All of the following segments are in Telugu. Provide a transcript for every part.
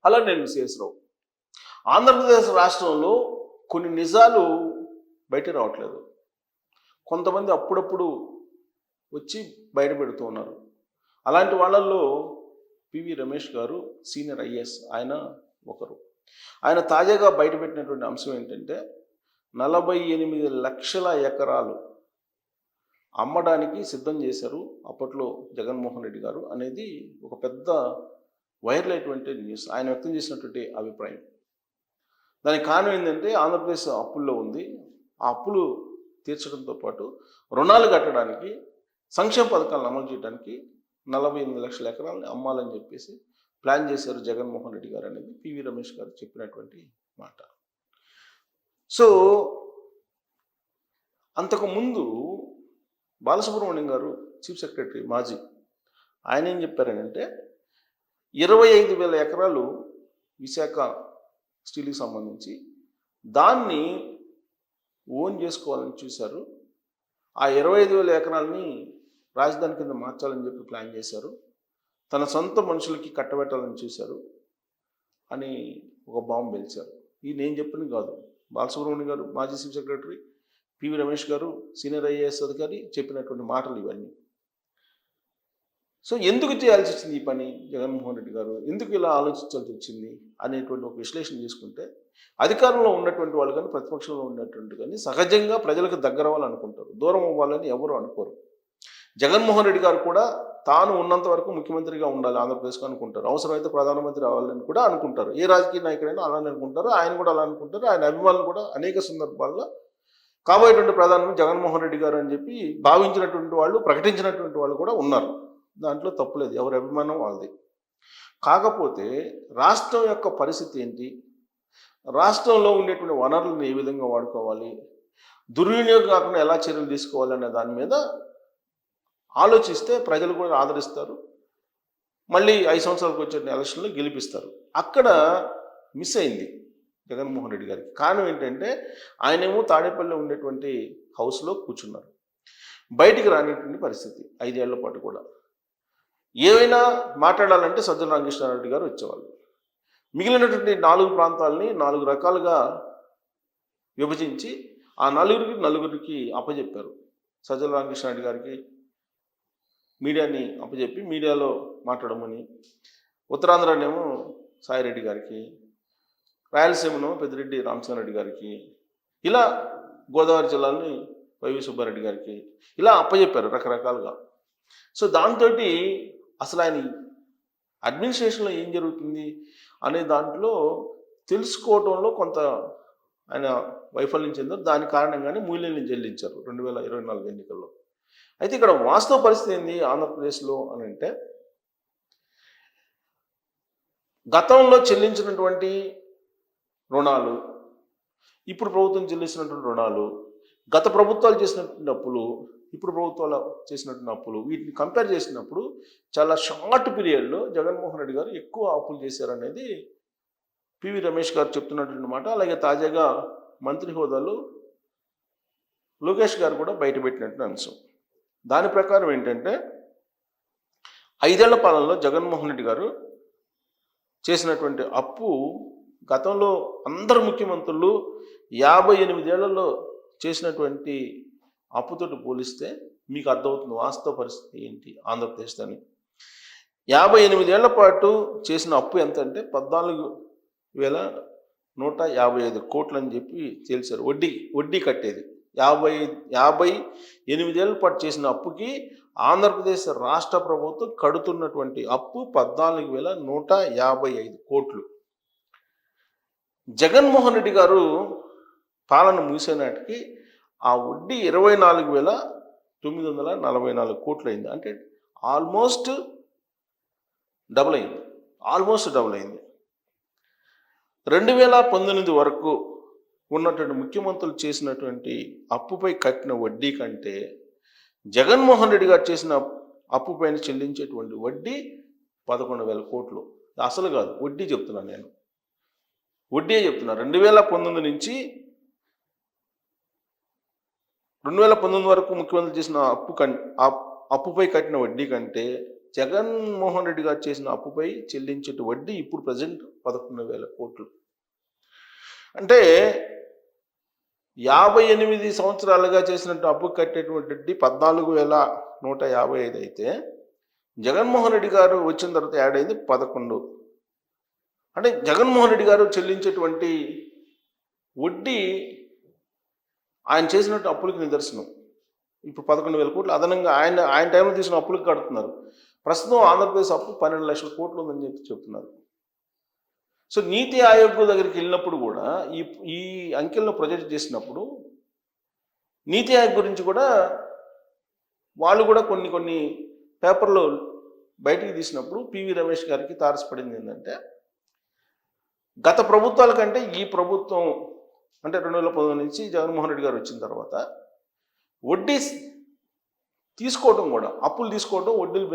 అలా నేను సిఎస్ రావు. ఆంధ్రప్రదేశ్ రాష్ట్రంలో కొన్ని నిజాలు బయట రావట్లేదు. కొంతమంది అప్పుడప్పుడు వచ్చి బయట పెడుతూ ఉన్నారు. అలాంటి వాళ్ళల్లో పివి రమేష్ గారు సీనియర్ ఐఏఎస్, ఆయన ఒకరు. ఆయన తాజాగా బయటపెట్టినటువంటి అంశం ఏంటంటే 48 లక్షల ఎకరాలు అమ్మడానికి సిద్ధం చేశారు అప్పట్లో జగన్మోహన్ రెడ్డి గారు అనేది ఒక పెద్ద వైరల్ అయినటువంటి న్యూస్. ఆయన వ్యక్తం చేసినటువంటి అభిప్రాయం. దానికి కారణం ఏంటంటే ఆంధ్రప్రదేశ్ అప్పుల్లో ఉంది. ఆ అప్పులు తీర్చడంతో పాటు రుణాలు కట్టడానికి, సంక్షేమ పథకాలను అమలు చేయడానికి 48 లక్షల ఎకరాలని అమ్మాలని చెప్పేసి ప్లాన్ చేశారు జగన్మోహన్ రెడ్డి గారు అనేది పివి రమేష్ గారు చెప్పినటువంటి మాట. సో అంతకుముందు బాలసుబ్రహ్మణ్యం గారు చీఫ్ సెక్రటరీ మాజీ, ఆయన ఏం చెప్పారంటే 25,000 ఎకరాలు విశాఖ స్టీల్కి సంబంధించి దాన్ని ఓన్ చేసుకోవాలని చూశారు. ఆ 25,000 ఎకరాలని రాజధాని కింద మార్చాలని చెప్పి ప్లాన్ చేశారు. తన సొంత మనుషులకి కట్టబెట్టాలని చూశారు అని ఒక బాంబు పేల్చారు. ఇది నేను చెప్పింది కాదు, బాలసుబ్రహ్మణ్యం గారు మాజీ చీఫ్ సెక్రటరీ, పివి రమేష్ గారు సీనియర్ ఐఏఎస్ అధికారి చెప్పినటువంటి మాటలు ఇవన్నీ. సో ఎందుకు చేయాల్సి వచ్చింది ఈ పని జగన్మోహన్ రెడ్డి గారు, ఎందుకు ఇలా ఆలోచించాల్సి వచ్చింది అనేటువంటి ఒక విశ్లేషణ చేసుకుంటే, అధికారంలో ఉన్నటువంటి వాళ్ళు కానీ ప్రతిపక్షంలో ఉన్నటువంటి కానీ సహజంగా ప్రజలకు దగ్గర అవ్వాలనుకుంటారు, దూరం అవ్వాలని ఎవరు అనుకోరు. జగన్మోహన్ రెడ్డి గారు కూడా తాను ఉన్నంత వరకు ముఖ్యమంత్రిగా ఉండాలి ఆంధ్రప్రదేశ్కి అనుకుంటారు. అవసరమైతే ప్రధానమంత్రి అవ్వాలని కూడా అనుకుంటారు. ఏ రాజకీయ నాయకుడైనా అలానే అనుకుంటారు. ఆయన కూడా అలా అనుకుంటారు. ఆయన అభిమానులు కూడా అనేక సందర్భాల్లో కాబోయేటువంటి ప్రధానమంత్రి జగన్మోహన్ రెడ్డి గారు అని చెప్పి భావించినటువంటి వాళ్ళు, ప్రకటించినటువంటి వాళ్ళు కూడా ఉన్నారు. దాంట్లో తప్పులేదు, ఎవరి అభిమానం వాళ్ళది. కాకపోతే రాష్ట్రం యొక్క పరిస్థితి ఏంటి, రాష్ట్రంలో ఉండేటువంటి వనరులను ఏ విధంగా వాడుకోవాలి, దుర్వినియోగం కాకుండా ఎలా చర్యలు తీసుకోవాలి అనే దాని మీద ఆలోచిస్తే ప్రజలు కూడా ఆదరిస్తారు. మళ్ళీ 5 సంవత్సరాలకు వచ్చే ఎలక్షన్లో గెలిపిస్తారు. అక్కడ మిస్ అయింది జగన్మోహన్ రెడ్డి గారికి. కారణం ఏంటంటే ఆయనేమో తాడేపల్లిలో ఉండేటువంటి హౌస్లో కూర్చున్నారు, బయటికి రానిటువంటి పరిస్థితి 5 ఏళ్ల పాటు కూడా. ఏమైనా మాట్లాడాలంటే సజ్జల రామకృష్ణారెడ్డి గారు వచ్చేవాళ్ళు. మిగిలినటువంటి 4 ప్రాంతాలని 4 రకాలుగా విభజించి ఆ నలుగురికి అప్పచెప్పారు. సజ్జల రామకృష్ణారెడ్డి గారికి మీడియాని అప్పచెప్పి మీడియాలో మాట్లాడమని, ఉత్తరాంధ్రనేమో సాయిరెడ్డి గారికి, రాయలసీమను పెద్దిరెడ్డి రామచంద్రరెడ్డి గారికి, ఇలా గోదావరి జిల్లాని వైవి సుబ్బారెడ్డి గారికి ఇలా అప్పచెప్పారు రకరకాలుగా. సో దాంతో అసలు ఆయన అడ్మినిస్ట్రేషన్లో ఏం జరుగుతుంది అనే దాంట్లో తెలుసుకోవడంలో కొంత ఆయన వైఫల్యం చెందారు. దాని కారణంగానే మూల్యాన్ని చెల్లించారు 2024 ఎన్నికల్లో. అయితే ఇక్కడ వాస్తవ పరిస్థితి ఏంది ఆంధ్రప్రదేశ్లో అని అంటే, గతంలో చెల్లించినటువంటి రుణాలు, ఇప్పుడు ప్రభుత్వం చెల్లిస్తున్నటువంటి రుణాలు, గత ప్రభుత్వాలు చేసినటువంటి అప్పులు, ఇప్పుడు ప్రభుత్వాలు చేసినటువంటి అప్పులు, వీటిని కంపేర్ చేసినప్పుడు చాలా షార్ట్ పీరియడ్లో జగన్మోహన్ రెడ్డి గారు ఎక్కువ అప్పులు చేశారనేది పివి రమేష్ గారు చెప్తున్నటువంటి మాట. అలాగే తాజాగా మంత్రి హోదాలో లోకేష్ గారు కూడా బయటపెట్టినటువంటి అంశం. దాని ప్రకారం ఏంటంటే 5 ఏళ్ల పాలనలో జగన్మోహన్ రెడ్డి గారు చేసినటువంటి అప్పు గతంలో అందరు ముఖ్యమంత్రులు 58 ఏళ్లలో చేసినటువంటి అప్పుతోటి పోలిస్తే మీకు అర్థమవుతుంది వాస్తవ పరిస్థితి ఏంటి ఆంధ్రప్రదేశ్ అని. 58 ఏళ్ల పాటు చేసిన అప్పు ఎంత అంటే 14,155 కోట్లు అని చెప్పి తేల్చారు. వడ్డీ కట్టేది 58 ఏళ్ల పాటు చేసిన అప్పుకి ఆంధ్రప్రదేశ్ రాష్ట్ర ప్రభుత్వం కడుతున్నటువంటి అప్పు 14,155 కోట్లు. జగన్మోహన్ రెడ్డి గారు పాలన ముగిసేనాటికి ఆ వడ్డీ 24,944 కోట్లు అయింది. అంటే ఆల్మోస్ట్ డబుల్ అయింది. 2019 వరకు ఉన్నటువంటి ముఖ్యమంత్రులు చేసినటువంటి అప్పుపై కట్టిన వడ్డీ కంటే జగన్మోహన్ రెడ్డి గారు చేసిన అప్పు పైన చెల్లించేటువంటి వడ్డీ 11,000 కోట్లు. అసలు కాదు, వడ్డీ చెప్తున్నాను నేను, వడ్డీ చెప్తున్నా. 2019 నుంచి 2019 వరకు ముఖ్యమంత్రి చేసిన అప్పుపై కట్టిన వడ్డీ కంటే జగన్మోహన్ రెడ్డి గారు చేసిన అప్పుపై చెల్లించే వడ్డీ ఇప్పుడు ప్రజెంట్ 11,000 కోట్లు. అంటే 58 సంవత్సరాలుగా చేసినట్టు అప్పు కట్టేటువంటి వడ్డీ 14,155 అయితే జగన్మోహన్ రెడ్డి గారు వచ్చిన తర్వాత యాడ్ అయింది 11. అంటే జగన్మోహన్ రెడ్డి గారు చెల్లించేటువంటి వడ్డీ ఆయన చేసినట్టు అప్పులకి నిదర్శనం. ఇప్పుడు 11,000 కోట్లు అదనంగా ఆయన టైంలో తీసిన అప్పులకు కడుతున్నారు. ప్రస్తుతం ఆంధ్రప్రదేశ్ అప్పు 12 లక్షల కోట్లు ఉందని చెప్తున్నారు. సో నీతి ఆయోగ్ దగ్గరికి వెళ్ళినప్పుడు కూడా ఈ అంకెల్లో ప్రొజెక్ట్ చేసినప్పుడు నీతి ఆయోగ్ గురించి కూడా వాళ్ళు కూడా కొన్ని పేపర్లో బయటికి తీసినప్పుడు పివి రమేష్ గారికి తారసపడింది ఏంటంటే, గత ప్రభుత్వాల కంటే ఈ ప్రభుత్వం అంటే 2019 నుంచి జగన్మోహన్ రెడ్డి గారు వచ్చిన తర్వాత వడ్డీ తీసుకోవడం కూడా, అప్పులు తీసుకోవడం, వడ్డీలు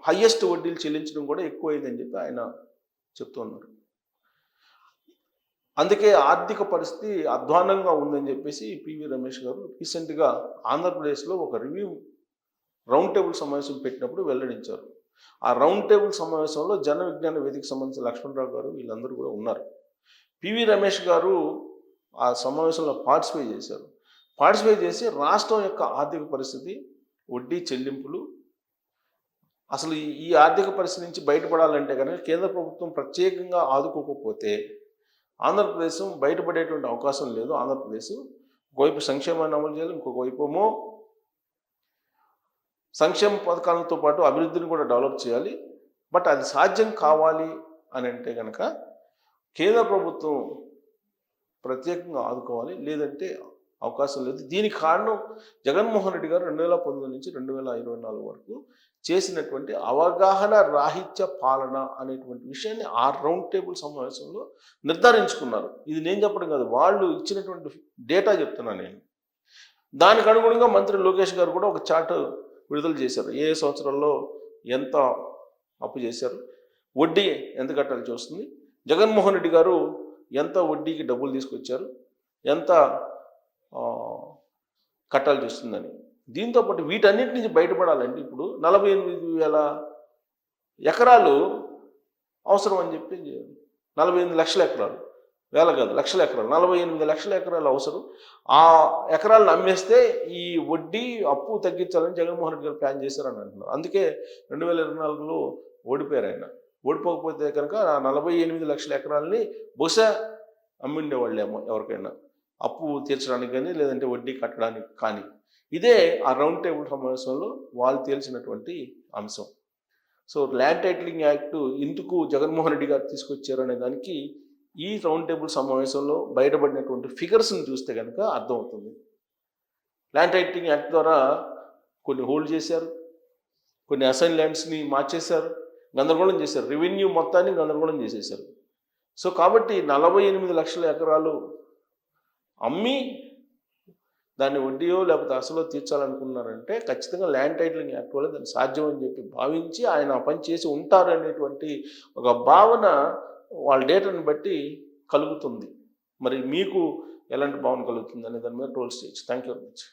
హయ్యెస్ట్ వడ్డీలు చెల్లించడం కూడా ఎక్కువైందని చెప్పి ఆయన చెప్తున్నారు. అందుకే ఆర్థిక పరిస్థితి అధ్వానంగా ఉందని చెప్పేసి పివి రమేష్ గారు రీసెంట్గా ఆంధ్రప్రదేశ్లో ఒక రివ్యూ రౌండ్ టేబుల్ సమావేశం పెట్టినప్పుడు వెల్లడించారు. ఆ రౌండ్ టేబుల్ సమావేశంలో జన విజ్ఞాన వేదిక సంబంధించిన లక్ష్మణరావు గారు వీళ్ళందరూ కూడా ఉన్నారు. పివి రమేష్ గారు ఆ సమావేశంలో పార్టిసిపేట్ చేసి రాష్ట్రం యొక్క ఆర్థిక పరిస్థితి, వడ్డీ చెల్లింపులు, అసలు ఈ ఆర్థిక పరిస్థితి నుంచి బయటపడాలంటే కనుక కేంద్ర ప్రభుత్వం ప్రత్యేకంగా ఆదుకోకపోతే ఆంధ్రప్రదేశ్ బయటపడేటువంటి అవకాశం లేదు. ఆంధ్రప్రదేశ్ ఒకవైపు సంక్షేమాన్ని అమలు చేయాలి, ఇంకొక వైపు ఏమో సంక్షేమ పథకాలతో పాటు అభివృద్ధిని కూడా డెవలప్ చేయాలి. బట్ అది సాధ్యం కావాలి అని అంటే కనుక కేంద్ర ప్రభుత్వం ప్రత్యేకంగా ఆదుకోవాలి, లేదంటే అవకాశం లేదు. దీనికి కారణం జగన్మోహన్ రెడ్డి గారు 2019 నుంచి 2024 వరకు చేసినటువంటి అవగాహన రాహిత్య పాలన అనేటువంటి విషయాన్ని ఆ రౌండ్ టేబుల్ సమావేశంలో నిర్ధారించుకున్నారు. ఇది నేను చెప్పడం కాదు, వాళ్ళు ఇచ్చినటువంటి డేటా చెప్తున్నాను నేను. దానికి అనుగుణంగా మంత్రి లోకేష్ గారు కూడా ఒక చార్ట్ విడుదల చేశారు. ఏ సంవత్సరాల్లో ఎంత అప్పు చేశారు, వడ్డీ ఎంత కట్టాల్సి వస్తుంది, జగన్మోహన్ రెడ్డి గారు ఎంత వడ్డీకి డబ్బులు తీసుకొచ్చారు, ఎంత కట్టాల్సి వస్తుందని. దీంతోపాటు వీటన్నిటి నుంచి బయటపడాలంటే ఇప్పుడు 48,000 ఎకరాలు అవసరం అని చెప్పి 48 లక్షల ఎకరాలు, వేల కాదు లక్షల ఎకరాలు, 48 లక్షల ఎకరాలు అవసరం. ఆ ఎకరాలను అమ్మేస్తే ఈ వడ్డీ అప్పు తగ్గించాలని జగన్మోహన్ రెడ్డి గారు ప్లాన్ చేశారని అంటున్నారు. అందుకే 2024లో ఓడిపోయారు ఆయన. ఓడిపోకపోతే కనుక ఆ 48 లక్షల ఎకరాలని బహుశా అమ్మిండేవాళ్ళేమో ఎవరికైనా, అప్పు తీర్చడానికి కానీ లేదంటే వడ్డీ కట్టడానికి కానీ. ఇదే ఆ రౌండ్ టేబుల్ సమావేశంలో వాళ్ళు తేల్చినటువంటి అంశం. సో ల్యాండ్ టైటిలింగ్ యాక్ట్ ఎందుకు జగన్మోహన్ రెడ్డి గారు తీసుకొచ్చారు అనే దానికి ఈ రౌండ్ టేబుల్ సమావేశంలో బయటపడినటువంటి ఫిగర్స్ని చూస్తే కనుక అర్థమవుతుంది. ల్యాండ్ టైటిలింగ్ యాక్ట్ ద్వారా కొన్ని హోల్డ్ చేశారు, కొన్ని అసైన్ ల్యాండ్స్ని మార్చేశారు, గందరగోళం చేశారు, రెవెన్యూ మొత్తాన్ని గందరగోళం చేసేశారు. సో కాబట్టి 48 లక్షల ఎకరాలు అమ్మి దాన్ని వడ్డీయో లేకపోతే అసలు తీర్చాలనుకున్నారంటే ఖచ్చితంగా ల్యాండ్ టైటిలింగ్ యాక్ట్ వల్ల దాన్ని సాధ్యం అని చెప్పి భావించి ఆయన ఆ పని చేసి ఉంటారు అనేటువంటి ఒక భావన వాళ్ళ డేటాను బట్టి కలుగుతుంది. మరి మీకు ఎలాంటి భావన కలుగుతుంది అనే దాని మీద ట్రోల్స్ చేయొచ్చు. Thank you very much.